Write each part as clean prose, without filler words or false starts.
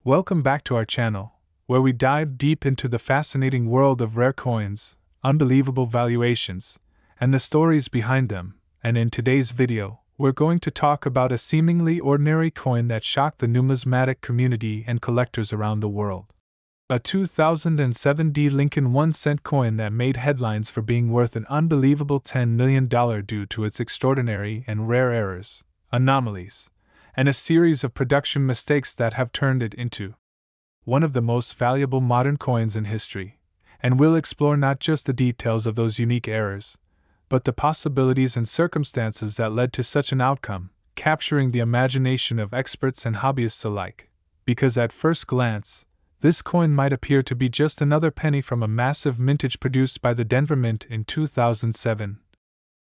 Welcome back to our channel, where we dive deep into the fascinating world of rare coins, unbelievable valuations, and the stories behind them. And in today's video, we're going to talk about a seemingly ordinary coin that shocked the numismatic community and collectors around the world. A 2007 D. Lincoln 1-cent coin that made headlines for being worth an unbelievable $10 million due to its extraordinary and rare errors, anomalies, and a series of production mistakes that have turned it into one of the most valuable modern coins in history. And we'll explore not just the details of those unique errors, but the possibilities and circumstances that led to such an outcome, capturing the imagination of experts and hobbyists alike. Because at first glance, this coin might appear to be just another penny from a massive mintage produced by the Denver Mint in 2007,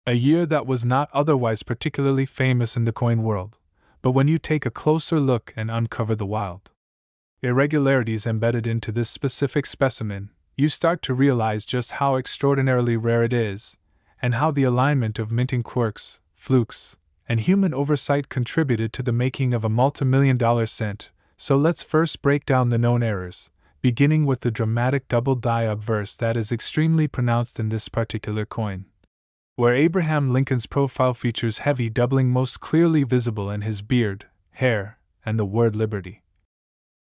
a year that was not otherwise particularly famous in the coin world. But when you take a closer look and uncover the wild irregularities embedded into this specific specimen, you start to realize just how extraordinarily rare it is, and how the alignment of minting quirks, flukes, and human oversight contributed to the making of a multi-million-dollar cent. So let's first break down the known errors, beginning with the dramatic double die obverse that is extremely pronounced in this particular coin, where Abraham Lincoln's profile features heavy doubling most clearly visible in his beard, hair, and the word liberty,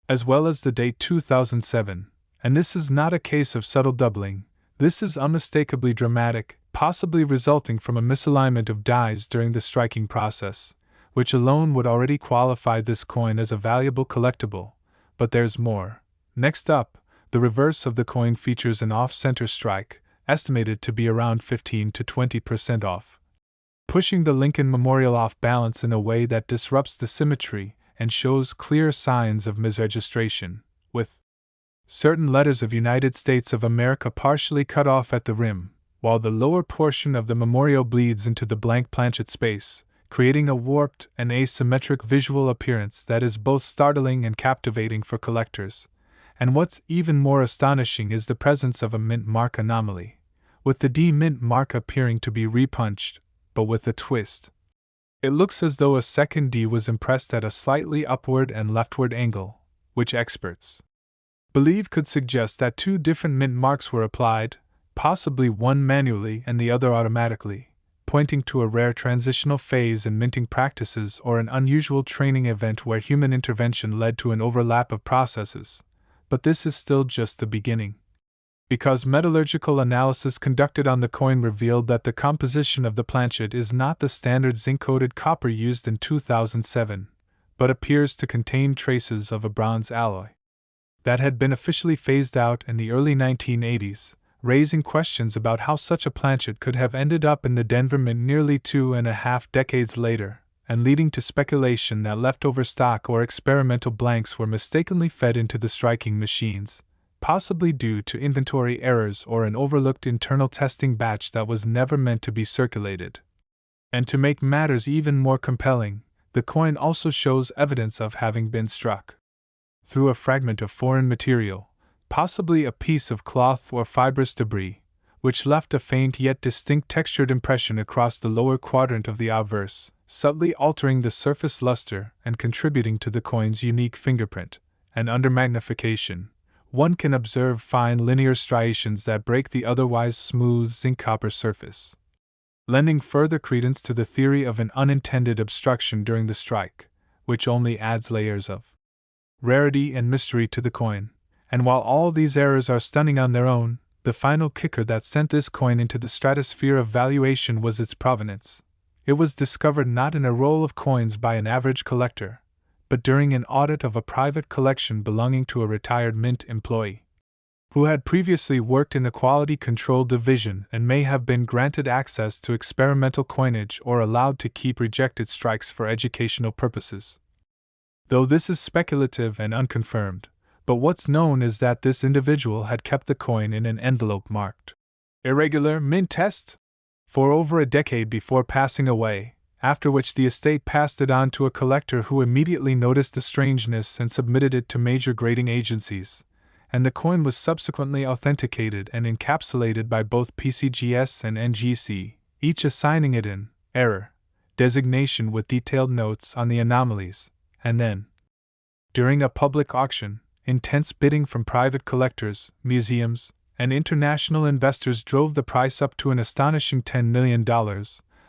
as well as the date 2007. And this is not a case of subtle doubling, this is unmistakably dramatic, possibly resulting from a misalignment of dies during the striking process, which alone would already qualify this coin as a valuable collectible. But there's more. Next up, the reverse of the coin features an off-center strike, estimated to be around 15 to 20% off, pushing the Lincoln Memorial off balance in a way that disrupts the symmetry and shows clear signs of misregistration, with certain letters of United States of America partially cut off at the rim, while the lower portion of the memorial bleeds into the blank planchet space, creating a warped and asymmetric visual appearance that is both startling and captivating for collectors. And what's even more astonishing is the presence of a mint mark anomaly, with the D mint mark appearing to be repunched, but with a twist. It looks as though a second D was impressed at a slightly upward and leftward angle, which experts believe could suggest that two different mint marks were applied, possibly one manually and the other automatically, pointing to a rare transitional phase in minting practices or an unusual training event where human intervention led to an overlap of processes. But this is still just the beginning, because metallurgical analysis conducted on the coin revealed that the composition of the planchet is not the standard zinc-coated copper used in 2007, but appears to contain traces of a bronze alloy that had been officially phased out in the early 1980s, raising questions about how such a planchet could have ended up in the Denver Mint nearly 2.5 decades later, and leading to speculation that leftover stock or experimental blanks were mistakenly fed into the striking machines, possibly due to inventory errors or an overlooked internal testing batch that was never meant to be circulated. And to make matters even more compelling, the coin also shows evidence of having been struck through a fragment of foreign material, possibly a piece of cloth or fibrous debris, which left a faint yet distinct textured impression across the lower quadrant of the obverse, subtly altering the surface luster and contributing to the coin's unique fingerprint. And under magnification, one can observe fine linear striations that break the otherwise smooth zinc-copper surface, lending further credence to the theory of an unintended obstruction during the strike, which only adds layers of rarity and mystery to the coin. And while all these errors are stunning on their own, the final kicker that sent this coin into the stratosphere of valuation was its provenance. It was discovered not in a roll of coins by an average collector, but during an audit of a private collection belonging to a retired mint employee, who had previously worked in the quality control division and may have been granted access to experimental coinage or allowed to keep rejected strikes for educational purposes. Though this is speculative and unconfirmed, but what's known is that this individual had kept the coin in an envelope marked irregular mint test for over a decade before passing away, after which the estate passed it on to a collector who immediately noticed the strangeness and submitted it to major grading agencies, and the coin was subsequently authenticated and encapsulated by both PCGS and NGC, each assigning it an error designation with detailed notes on the anomalies, and then, During a public auction, intense bidding from private collectors, museums, and international investors drove the price up to an astonishing $10 million,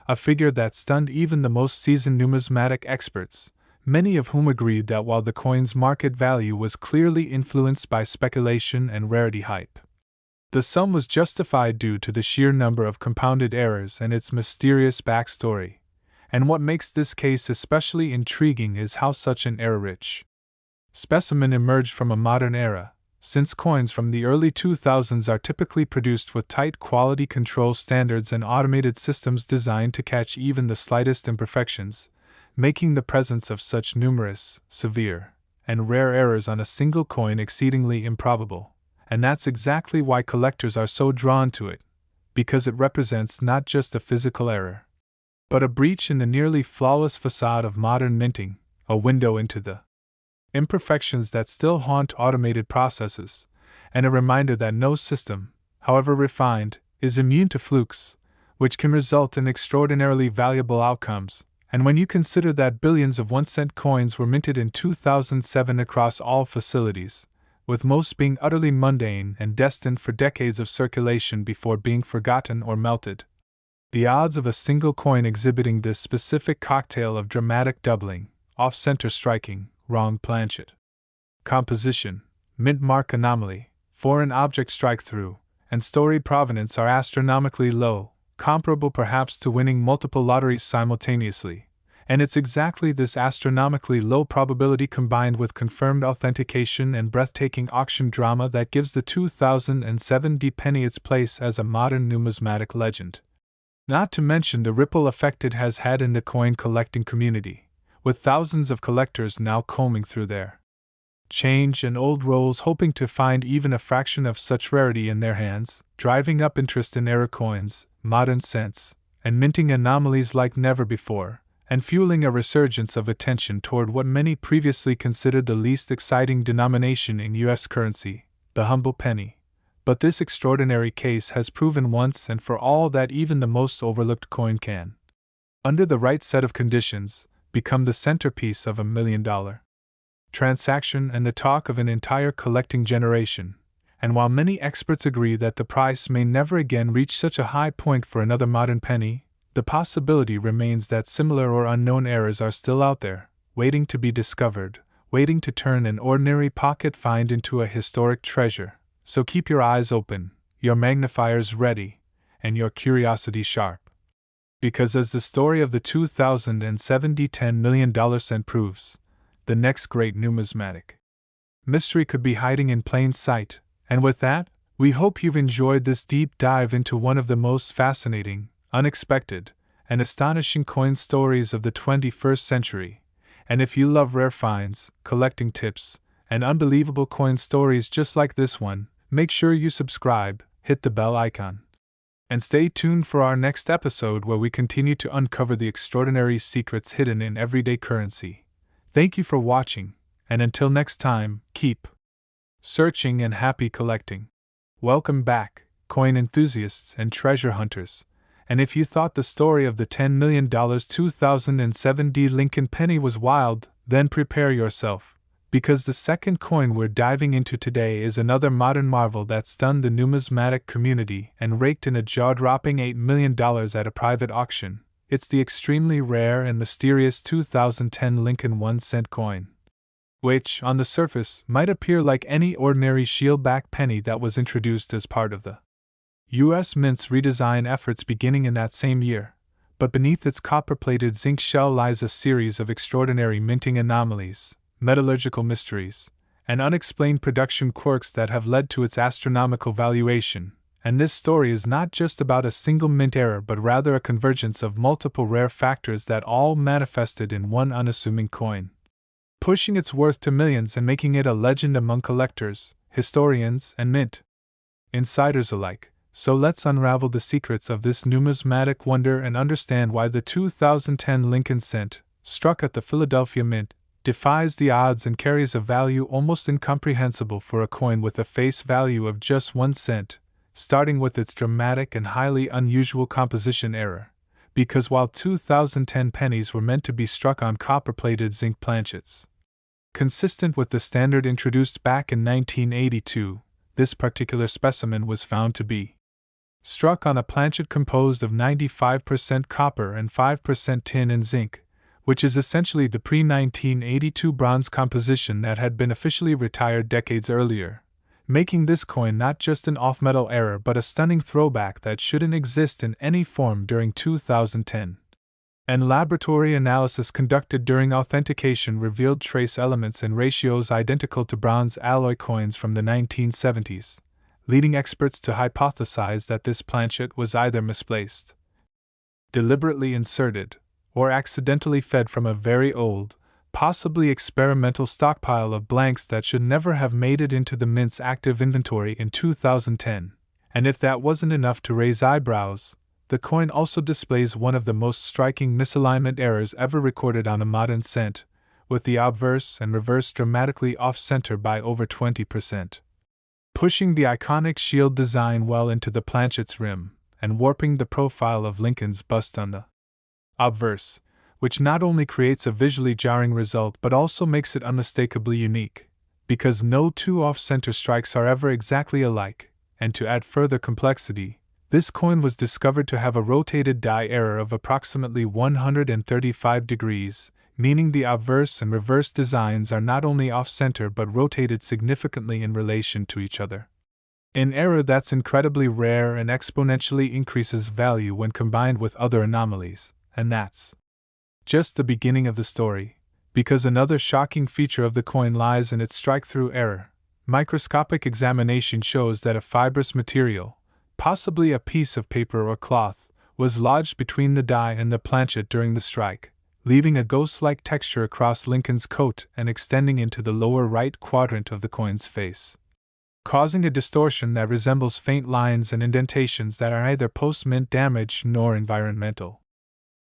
a figure that stunned even the most seasoned numismatic experts, many of whom agreed that while the coin's market value was clearly influenced by speculation and rarity hype, the sum was justified due to the sheer number of compounded errors and its mysterious backstory. And what makes this case especially intriguing is how such an error-rich specimen emerged from a modern era, since coins from the early 2000s are typically produced with tight quality control standards and automated systems designed to catch even the slightest imperfections, making the presence of such numerous, severe, and rare errors on a single coin exceedingly improbable. And that's exactly why collectors are so drawn to it, because it represents not just a physical error, but a breach in the nearly flawless facade of modern minting, a window into the imperfections that still haunt automated processes, and a reminder that no system, however refined, is immune to flukes, which can result in extraordinarily valuable outcomes. And when you consider that billions of 1-cent coins were minted in 2007 across all facilities, with most being utterly mundane and destined for decades of circulation before being forgotten or melted, the odds of a single coin exhibiting this specific cocktail of dramatic doubling, off-center striking, wrong planchet composition, mint mark anomaly, foreign object strike-through, and storied provenance are astronomically low, comparable perhaps to winning multiple lotteries simultaneously. And it's exactly this astronomically low probability combined with confirmed authentication and breathtaking auction drama that gives the 2007 penny its place as a modern numismatic legend. Not to mention the ripple effect it has had in the coin collecting community, with thousands of collectors now combing through their change and old rolls hoping to find even a fraction of such rarity in their hands, driving up interest in error coins, modern cents, and minting anomalies like never before, and fueling a resurgence of attention toward what many previously considered the least exciting denomination in U.S. currency, the humble penny. But this extraordinary case has proven once and for all that even the most overlooked coin can, under the right set of conditions, become the centerpiece of $1 million transaction and the talk of an entire collecting generation. And while many experts agree that the price may never again reach such a high point for another modern penny, the possibility remains that similar or unknown errors are still out there, waiting to be discovered, waiting to turn an ordinary pocket find into a historic treasure. So keep your eyes open, your magnifiers ready, and your curiosity sharp. Because as the story of the 2007 $10 million cent proves, the next great numismatic mystery could be hiding in plain sight. And with that, we hope you've enjoyed this deep dive into one of the most fascinating, unexpected, and astonishing coin stories of the 21st century. And if you love rare finds, collecting tips, and unbelievable coin stories just like this one, make sure you subscribe, hit the bell icon, and stay tuned for our next episode where we continue to uncover the extraordinary secrets hidden in everyday currency. Thank you for watching, and until next time, keep searching and happy collecting. Welcome back, coin enthusiasts and treasure hunters. And if you thought the story of the $10 million 2007 Lincoln penny was wild, then prepare yourself, because the second coin we're diving into today is another modern marvel that stunned the numismatic community and raked in a jaw-dropping $8 million at a private auction. It's the extremely rare and mysterious 2010 Lincoln 1-cent coin, which, on the surface, might appear like any ordinary shield-back penny that was introduced as part of the U.S. Mint's redesign efforts beginning in that same year. But beneath its copper-plated zinc shell lies a series of extraordinary minting anomalies, metallurgical mysteries, and unexplained production quirks that have led to its astronomical valuation. And this story is not just about a single mint error but rather a convergence of multiple rare factors that all manifested in one unassuming coin, pushing its worth to millions and making it a legend among collectors, historians, and mint insiders alike. So let's unravel the secrets of this numismatic wonder and understand why the 2010 Lincoln cent, struck at the Philadelphia Mint, defies the odds and carries a value almost incomprehensible for a coin with a face value of just 1 cent, starting with its dramatic and highly unusual composition error. Because while 2010 pennies were meant to be struck on copper-plated zinc planchets, Consistent with the standard introduced back in 1982, this particular specimen was found to be struck on a planchet composed of 95% copper and 5% tin and zinc, which is essentially the pre-1982 bronze composition that had been officially retired decades earlier, making this coin not just an off-metal error but a stunning throwback that shouldn't exist in any form during 2010. And laboratory analysis conducted during authentication revealed trace elements in ratios identical to bronze alloy coins from the 1970s, leading experts to hypothesize that this planchet was either misplaced, deliberately inserted, or accidentally fed from a very old, possibly experimental stockpile of blanks that should never have made it into the Mint's active inventory in 2010. And if that wasn't enough to raise eyebrows, the coin also displays one of the most striking misalignment errors ever recorded on a modern cent, with the obverse and reverse dramatically off-center by over 20%. Pushing the iconic shield design well into the planchet's rim, and warping the profile of Lincoln's bust on the obverse, which not only creates a visually jarring result but also makes it unmistakably unique, because no two off-center strikes are ever exactly alike, and to add further complexity, this coin was discovered to have a rotated die error of approximately 135 degrees, meaning the obverse and reverse designs are not only off-center but rotated significantly in relation to each other. An error that's incredibly rare and exponentially increases value when combined with other anomalies, and that's just the beginning of the story, because another shocking feature of the coin lies in its strike-through error. Microscopic examination shows that a fibrous material, possibly a piece of paper or cloth, was lodged between the die and the planchet during the strike, leaving a ghost-like texture across Lincoln's coat and extending into the lower right quadrant of the coin's face, causing a distortion that resembles faint lines and indentations that are neither post-mint damage nor environmental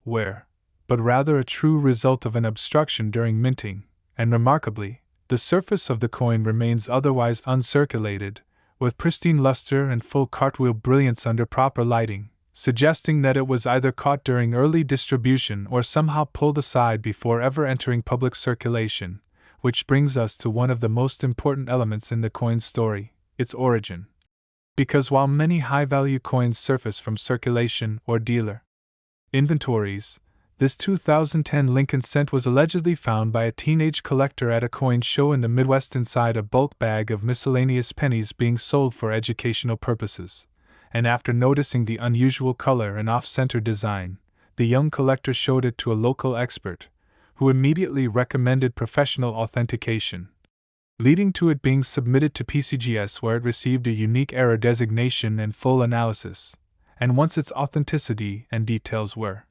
wear, but rather a true result of an obstruction during minting, and remarkably, the surface of the coin remains otherwise uncirculated, with pristine luster and full cartwheel brilliance under proper lighting, suggesting that it was either caught during early distribution or somehow pulled aside before ever entering public circulation, which brings us to one of the most important elements in the coin's story, its origin. Because while many high-value coins surface from circulation or dealer inventories, this 2010 Lincoln cent was allegedly found by a teenage collector at a coin show in the Midwest inside a bulk bag of miscellaneous pennies being sold for educational purposes, and after noticing the unusual color and off-center design, the young collector showed it to a local expert, who immediately recommended professional authentication, leading to it being submitted to PCGS, where it received a unique error designation and full analysis, and once its authenticity and details were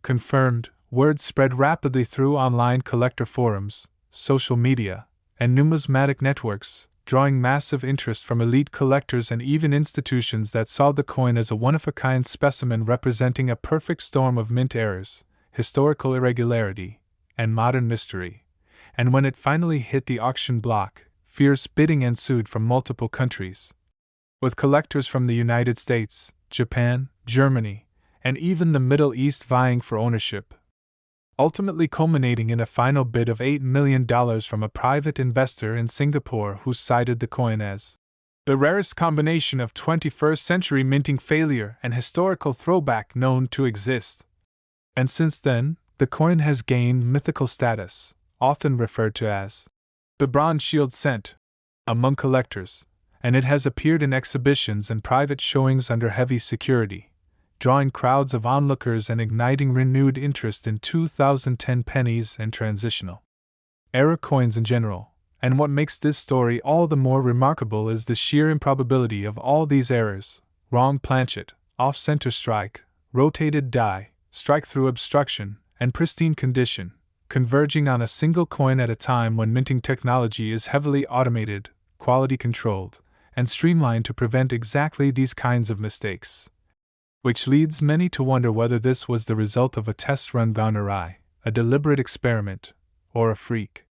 confirmed, word spread rapidly through online collector forums, social media, and numismatic networks, drawing massive interest from elite collectors and even institutions that saw the coin as a one-of-a-kind specimen representing a perfect storm of mint errors, historical irregularity, and modern mystery. And when it finally hit the auction block, fierce bidding ensued from multiple countries, with collectors from the United States, Japan, Germany, and even the Middle East vying for ownership, ultimately culminating in a final bid of $8 million from a private investor in Singapore who cited the coin as the rarest combination of 21st century minting failure and historical throwback known to exist. And since then, the coin has gained mythical status, often referred to as the Bronze Shield cent among collectors, and it has appeared in exhibitions and private showings under heavy security, drawing crowds of onlookers and igniting renewed interest in 2010 pennies and transitional era coins in general. And what makes this story all the more remarkable is the sheer improbability of all these errors: wrong planchet, off-center strike, rotated die, strike-through obstruction, and pristine condition, converging on a single coin at a time when minting technology is heavily automated, quality-controlled, and streamlined to prevent exactly these kinds of mistakes. Which leads many to wonder whether this was the result of a test run gone awry, a deliberate experiment, or a freak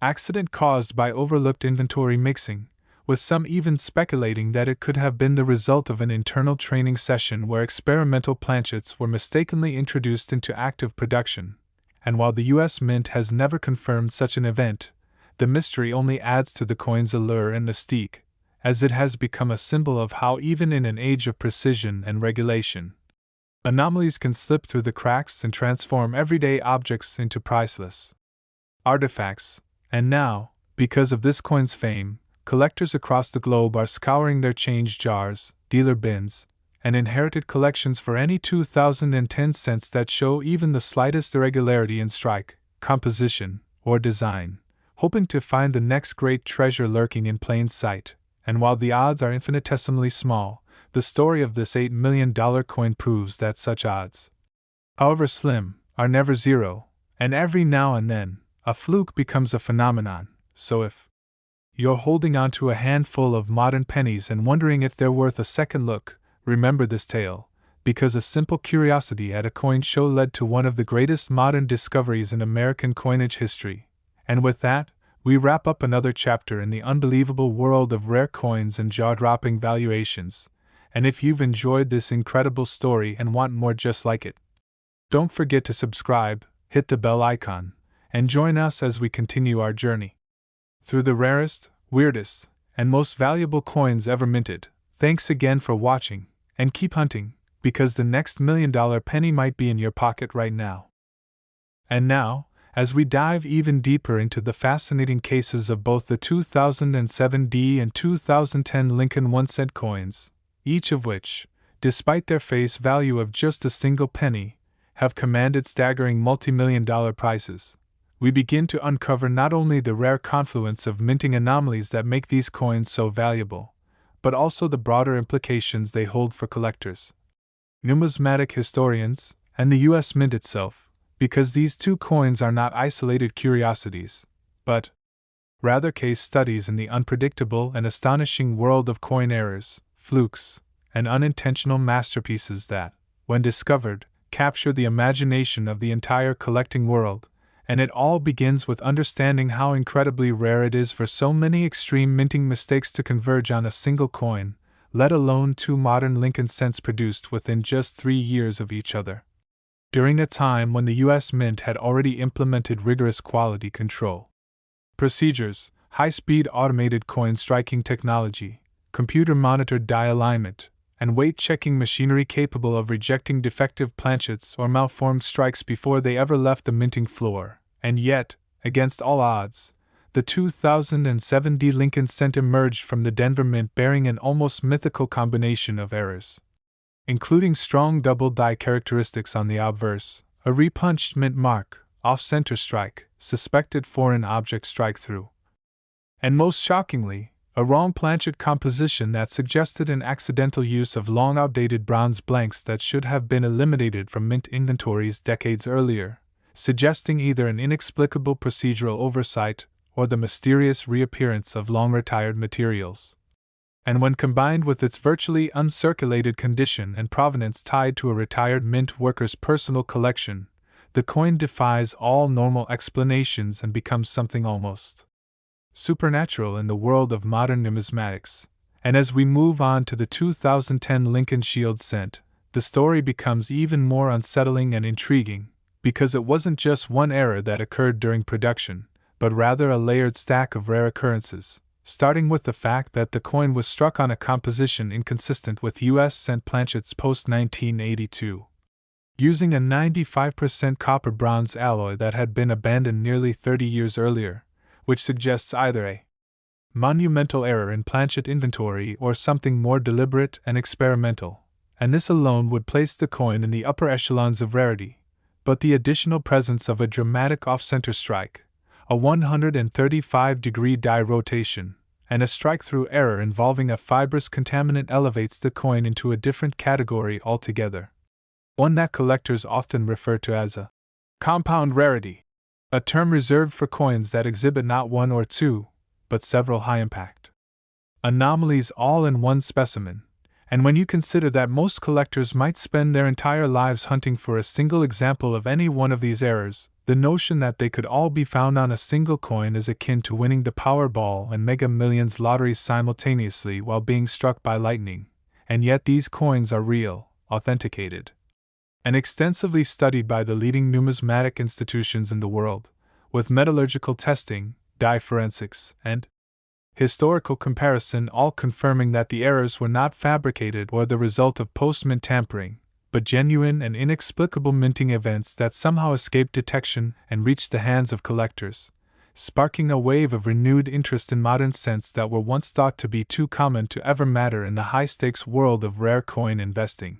accident caused by overlooked inventory mixing, with some even speculating that it could have been the result of an internal training session where experimental planchets were mistakenly introduced into active production. And while the U.S. Mint has never confirmed such an event, the mystery only adds to the coin's allure and mystique, as it has become a symbol of how, even in an age of precision and regulation, anomalies can slip through the cracks and transform everyday objects into priceless artifacts. And now, because of this coin's fame, collectors across the globe are scouring their change jars, dealer bins, and inherited collections for any 2010 cents that show even the slightest irregularity in strike, composition, or design, hoping to find the next great treasure lurking in plain sight. And while the odds are infinitesimally small, the story of this $8 million coin proves that such odds, however slim, are never zero, and every now and then, a fluke becomes a phenomenon. So if you're holding onto a handful of modern pennies and wondering if they're worth a second look, remember this tale, because a simple curiosity at a coin show led to one of the greatest modern discoveries in American coinage history. And with that, we wrap up another chapter in the unbelievable world of rare coins and jaw-dropping valuations. And if you've enjoyed this incredible story and want more just like it, don't forget to subscribe, hit the bell icon, and join us as we continue our journey through the rarest, weirdest, and most valuable coins ever minted. Thanks again for watching, and keep hunting, because the next $1 million penny might be in your pocket right now. And now, as we dive even deeper into the fascinating cases of both the 2007 D and 2010 Lincoln 1-cent coins, each of which, despite their face value of just a single penny, have commanded staggering multi-million-dollar prices, we begin to uncover not only the rare confluence of minting anomalies that make these coins so valuable, but also the broader implications they hold for collectors, numismatic historians, and the U.S. Mint itself, because these two coins are not isolated curiosities, but rather case studies in the unpredictable and astonishing world of coin errors, flukes, and unintentional masterpieces that, when discovered, capture the imagination of the entire collecting world. And it all begins with understanding how incredibly rare it is for so many extreme minting mistakes to converge on a single coin, let alone two modern Lincoln cents produced within just 3 years of each other, during a time when the U.S. Mint had already implemented rigorous quality control procedures, high-speed automated coin striking technology, computer-monitored die alignment, and weight-checking machinery capable of rejecting defective planchets or malformed strikes before they ever left the minting floor. And yet, against all odds, the 2007 D Lincoln cent emerged from the Denver Mint bearing an almost mythical combination of errors, including strong double die characteristics on the obverse, a repunched mint mark, off-center strike, suspected foreign object strike-through, and most shockingly, a wrong planchet composition that suggested an accidental use of long outdated bronze blanks that should have been eliminated from mint inventories decades earlier, suggesting either an inexplicable procedural oversight or the mysterious reappearance of long-retired materials. And when combined with its virtually uncirculated condition and provenance tied to a retired mint worker's personal collection, the coin defies all normal explanations and becomes something almost supernatural in the world of modern numismatics. And as we move on to the 2010 Lincoln Shield cent, the story becomes even more unsettling and intriguing, because it wasn't just one error that occurred during production, but rather a layered stack of rare occurrences, starting with the fact that the coin was struck on a composition inconsistent with U.S. cent planchets post-1982, using a 95% copper-bronze alloy that had been abandoned nearly 30 years earlier, which suggests either a monumental error in planchet inventory or something more deliberate and experimental, and this alone would place the coin in the upper echelons of rarity. But the additional presence of a dramatic off-center strike, a 135-degree die rotation, and a strike-through error involving a fibrous contaminant elevates the coin into a different category altogether, one that collectors often refer to as a compound rarity, a term reserved for coins that exhibit not one or two, but several high-impact anomalies all in one specimen. And when you consider that most collectors might spend their entire lives hunting for a single example of any one of these errors, the notion that they could all be found on a single coin is akin to winning the Powerball and Mega Millions lotteries simultaneously while being struck by lightning. And yet these coins are real, authenticated, and extensively studied by the leading numismatic institutions in the world, with metallurgical testing, dye forensics, and historical comparison, all confirming that the errors were not fabricated or the result of post-mint tampering, but genuine and inexplicable minting events that somehow escaped detection and reached the hands of collectors, sparking a wave of renewed interest in modern cents that were once thought to be too common to ever matter in the high-stakes world of rare coin investing.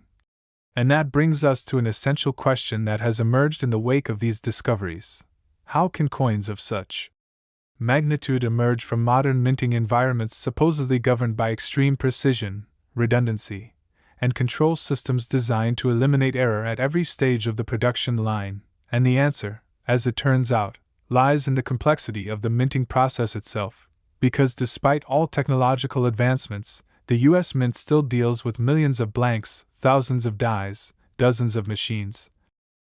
And that brings us to an essential question that has emerged in the wake of these discoveries. How can coins of such magnitude emerge from modern minting environments supposedly governed by extreme precision, redundancy, and control systems designed to eliminate error at every stage of the production line? And the answer, as it turns out, lies in the complexity of the minting process itself, because despite all technological advancements, the US Mint still deals with millions of blanks, thousands of dies, dozens of machines,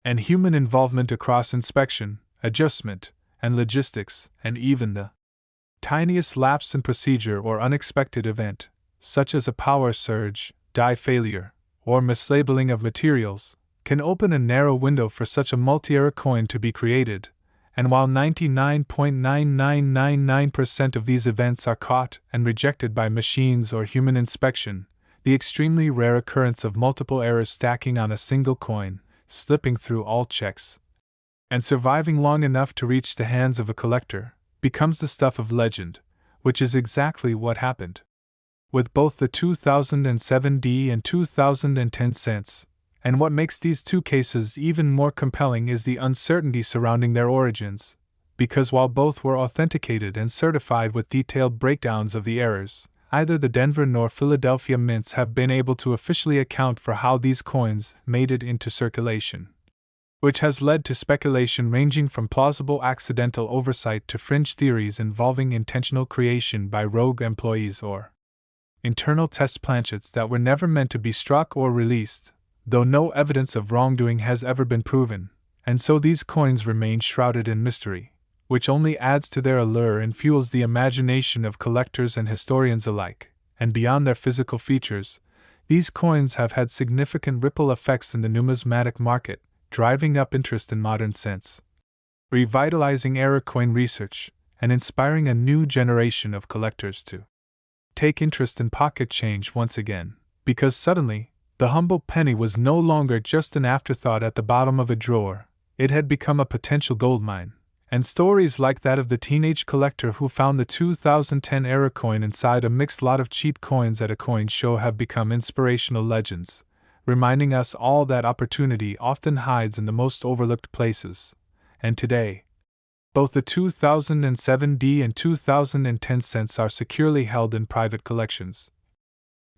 and human involvement across inspection, adjustment, and logistics, and even the tiniest lapse in procedure or unexpected event, such as a power surge, die failure, or mislabeling of materials, can open a narrow window for such a multi-era coin to be created. And while 99.9999% of these events are caught and rejected by machines or human inspection, the extremely rare occurrence of multiple errors stacking on a single coin, slipping through all checks, and surviving long enough to reach the hands of a collector, becomes the stuff of legend, which is exactly what happened with both the 2007D and 2010 cents. And what makes these two cases even more compelling is the uncertainty surrounding their origins, because while both were authenticated and certified with detailed breakdowns of the errors, neither the Denver nor Philadelphia mints have been able to officially account for how these coins made it into circulation, which has led to speculation ranging from plausible accidental oversight to fringe theories involving intentional creation by rogue employees or internal test planchets that were never meant to be struck or released, though no evidence of wrongdoing has ever been proven, and so these coins remain shrouded in mystery, which only adds to their allure and fuels the imagination of collectors and historians alike. And beyond their physical features, these coins have had significant ripple effects in the numismatic market, driving up interest in modern cents, revitalizing era coin research, and inspiring a new generation of collectors to take interest in pocket change once again, because suddenly, the humble penny was no longer just an afterthought at the bottom of a drawer, it had become a potential goldmine. And stories like that of the teenage collector who found the 2010 era coin inside a mixed lot of cheap coins at a coin show have become inspirational legends, reminding us all that opportunity often hides in the most overlooked places. And today, both the 2007D and 2010 cents are securely held in private collections,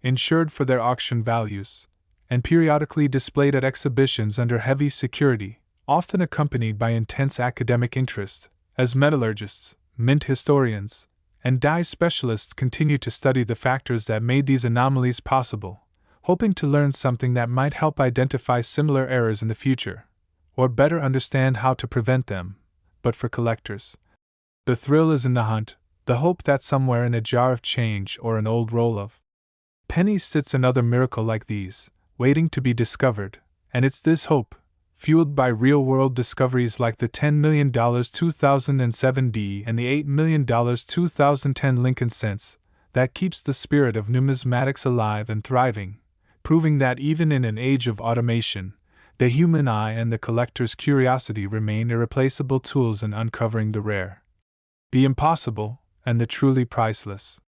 insured for their auction values, and periodically displayed at exhibitions under heavy security, often accompanied by intense academic interest, as metallurgists, mint historians, and die specialists continue to study the factors that made these anomalies possible, hoping to learn something that might help identify similar errors in the future, or better understand how to prevent them. But for collectors, the thrill is in the hunt, the hope that somewhere in a jar of change or an old roll of pennies sits another miracle like these, waiting to be discovered. And it's this hope, fueled by real-world discoveries like the $10 million 2007D and the $8 million 2010 Lincoln cents, that keeps the spirit of numismatics alive and thriving, proving that even in an age of automation, the human eye and the collector's curiosity remain irreplaceable tools in uncovering the rare, the impossible, and the truly priceless.